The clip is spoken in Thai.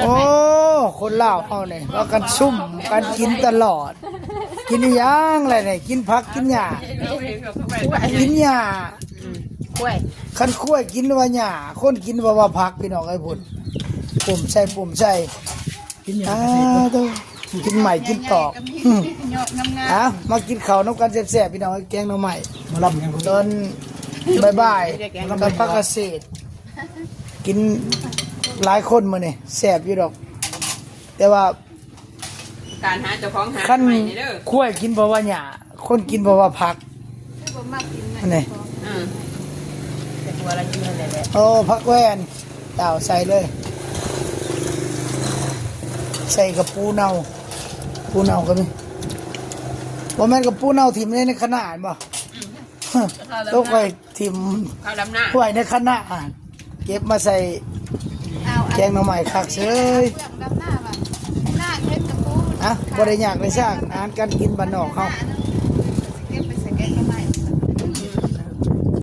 โอ้คนลาวเฮานี่ว่ากันซุ่มกันกินตลอด กินอีหยังอะไรนี่กินผักกินหญ้ากินหญ้าก ล้วย คันข้วยกินว่าหญ้าคนกินว่าผักพี่น้องไอ้พุ่นปุ่มใส่กินหญ้าตัวกินใหม่กินตอกมากินข้าวน้ำกันแซ่บๆพี่น้องแกงหน่อไม้มารับตอนบ่ายๆกับผักเกษตรกินหลายคนมื้อนี่แซ่บอยู่ดอก แต่ว่า การหาเจ้าของหา ขั้น ใหม่นี่เด้อ ข้วยกินเพราะว่าหญ้าคนกินเพราะว่าผักอันนี้ แต่ตัวละยืนเลยแหละ โอ้ผักแว่นเต่าใส่เลย ใส่กับปูเน่าก็มีบ่แม่นกับปูเน่าถิ่มในคณะบ่ตกไปถิ่ม ข้าวดำหน้า ไว้ในคณะเก็บมาใส่แกงหน่อไม้คักเฉยบ่ได้ยากเลยสร้างอาหารการกินบ้านนอกเฮา เ